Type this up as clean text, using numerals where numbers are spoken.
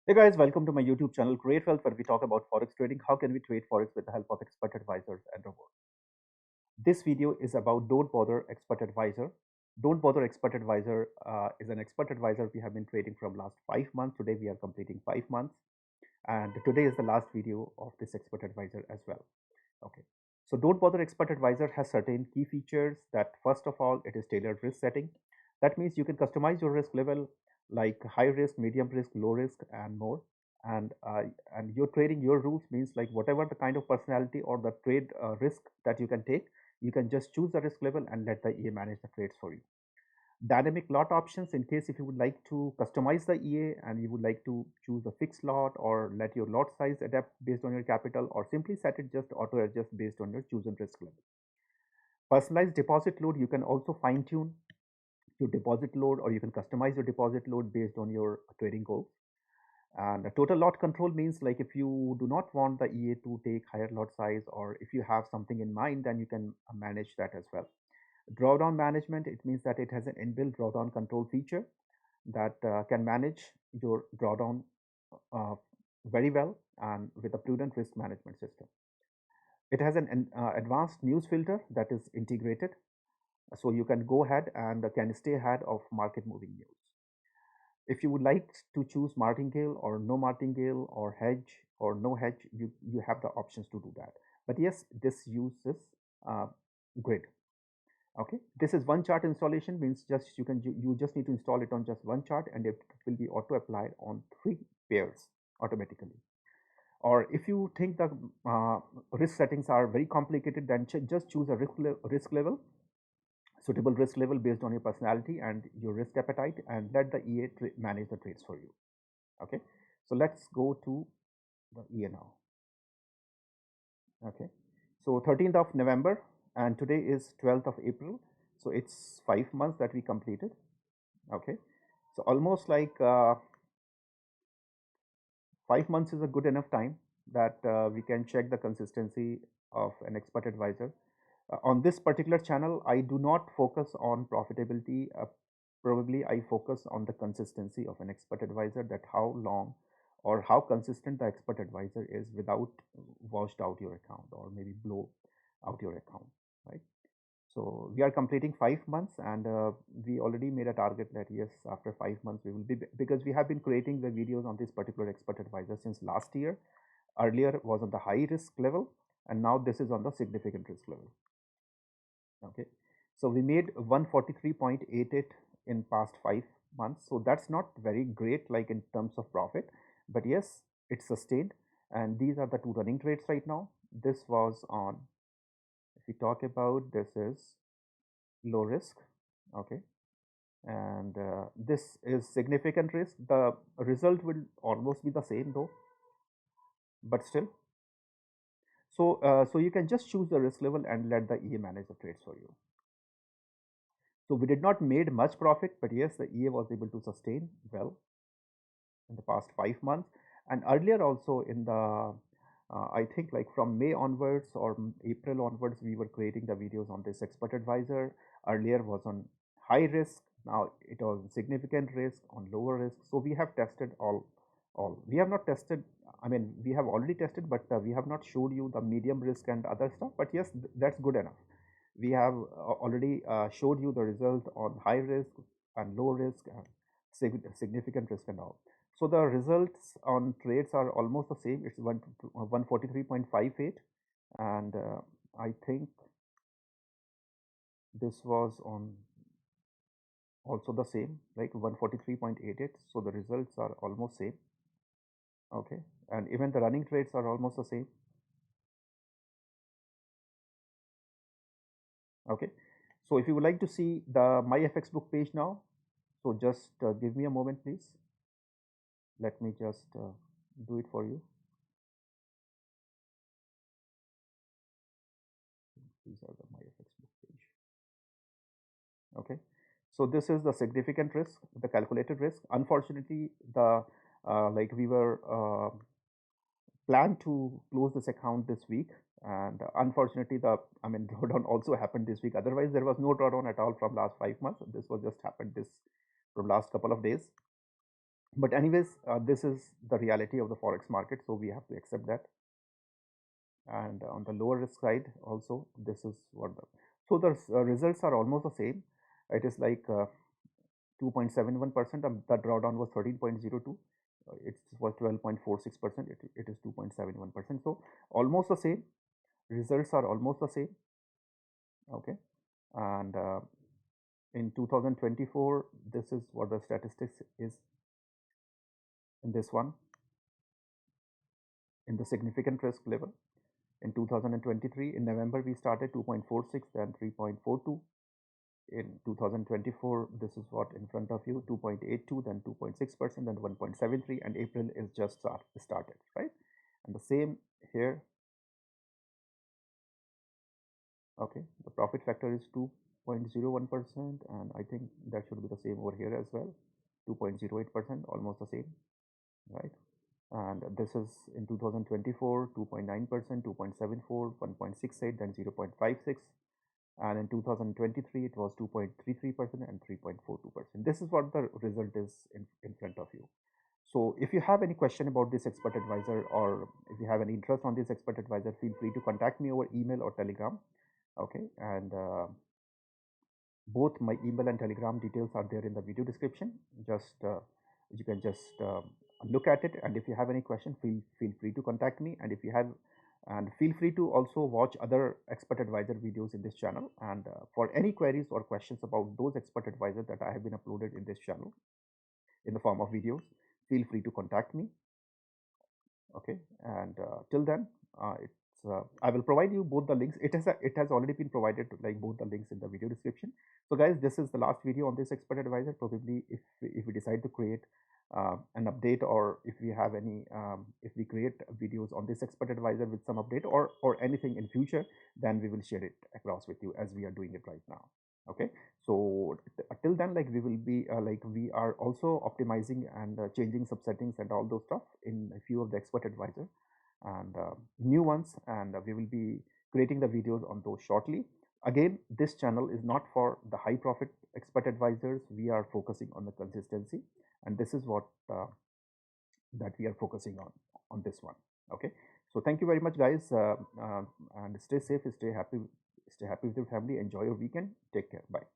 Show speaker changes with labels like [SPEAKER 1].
[SPEAKER 1] Hey guys, welcome to my YouTube channel Create Wealth, where we talk about Forex trading. How can we trade Forex with the help of expert advisors and robots? This video is about Don't Bother Expert Advisor. Don't Bother Expert Advisor is an expert advisor we have been trading from last 5 months. Today we are completing 5 months, and today is the last video of this expert advisor as well. Okay. So Don't Bother Expert Advisor has certain key features that first of all, it is tailored risk setting. That means you can customize your risk level like high risk, medium risk, low risk, and more. And you're trading your rules means like whatever the kind of personality or the trade risk that you can take, you can just choose the risk level and let the EA manage the trades for you. Dynamic lot options in case if you would like to customize the EA and you would like to choose a fixed lot or let your lot size adapt based on your capital, or simply set it just auto adjust based on your chosen risk level. Personalized deposit load, you can also fine tune your deposit load, or you can customize your deposit load based on your trading goals. And a total lot control means like if you do not want the EA to take higher lot size, or if you have something in mind, then you can manage that as well. Drawdown management, it means that it has an inbuilt drawdown control feature that can manage your drawdown uh, very well and with a prudent risk management system. It has an advanced news filter that is integrated, so you can go ahead and can stay ahead of market moving news. If you would like to choose martingale or no martingale, or hedge or no hedge, you have the options to do that. But yes, this uses uh, grid. Okay, this is one chart installation, means just you just need to install it on just one chart, and it will be auto applied on 3 pairs automatically. Or if you think the uh, risk settings are very complicated, then just choose a risk level, suitable risk level based on your personality and your risk appetite, and let the EA manage the trades for you. Okay, so let's go to the EA now. Okay, so 13th of November, and today is 12th of April, so it's 5 months that we completed. Okay, so almost like 5 months is a good enough time that we can check the consistency of an expert advisor. On this particular channel, I do not focus on profitability. Probably I focus on the consistency of an expert advisor, that how long or how consistent the expert advisor is without washed out your account or maybe blow out your account, right? So we are completing 5 months, and we already made a target that yes, after 5 months we will be, because we have been creating the videos on this particular expert advisor since last year. Earlier was on the high risk level, and now this is on the significant risk level. Okay, so we made 143.88 in past 5 months, so that's not very great like in terms of profit, but yes, it's sustained. And these are the two running trades right now. This was on, if we talk about, this is low risk. Okay, and this is significant risk. The result will almost be the same though, but still. So you can just choose the risk level and let the EA manage the trades for you. So we did not made much profit, but yes, the EA was able to sustain well in the past 5 months. And earlier also in the, I think like from May onwards or April onwards, we were creating the videos on this expert advisor. Earlier was on high risk. Now it was significant risk, on lower risk. So we have tested all. We have not tested, I mean, we have already tested, but we have not showed you the medium risk and other stuff. But yes, that's good enough. We have already showed you the result on high risk and low risk and significant risk and all. So the results on trades are almost the same. It's 143.58, and I think this was on also the same, like 143.88. So the results are almost same. Okay, and even the running trades are almost the same. Okay, so if you would like to see the my FX book page now, so just give me a moment, please. Let me just do it for you. These are the my FX book page. Okay, so this is the significant risk, the calculated risk. Unfortunately, the like we were planned to close this account this week, and unfortunately the, I mean, drawdown also happened this week. Otherwise there was no drawdown at all from last 5 months. This was just happened this from last couple of days. But anyways, this is the reality of the forex market, so we have to accept that. And on the lower risk side also, this is what the, so the results are almost the same. It is like 2.71%. The drawdown was 13.02. It was 12.46%. It is 2.71%. So almost the same. Results are almost the same. Okay. And in 2024, this is what the statistics is in this one, in the significant risk level. In 2023, in November, we started 2.46, then 3.42. In 2024, this is what in front of you, 2.82, then 2.6%, then 1.73, and April is just started, right? And the same here. Okay, the profit factor is 2.01%, and I think that should be the same over here as well, 2.08%, almost the same, right? And this is in 2024, 2.9%, 2.74, 1.68, then 0.56. And in 2023, it was 2.33% and 3.42%. This is what the result is in front of you. So if you have any question about this expert advisor, or if you have any interest on this expert advisor, feel free to contact me over email or telegram. Okay, and both my email and telegram details are there in the video description. Just you can just look at it, and if you have any question, feel free to contact me. And if you have, and feel free to also watch other expert advisor videos in this channel. And for any queries or questions about those expert advisors that I have been uploaded in this channel in the form of videos, feel free to contact me. Okay, and till then, it's I will provide you both the links. It has already been provided, like both the links in the video description. So guys, this is the last video on this expert advisor. Probably if we decide to create an update, or if we have any if we create videos on this expert advisor with some update, or anything in future, then we will share it across with you as we are doing it right now. Okay, so till then, like we will be like we are also optimizing and changing subsettings and all those stuff in a few of the expert advisor and new ones, and we will be creating the videos on those shortly. Again, this channel is not for the high profit expert advisors. We are focusing on the consistency, and this is what that we are focusing on this one. Okay, so thank you very much, guys, and stay safe, stay happy with your family. Enjoy your weekend. Take care. Bye.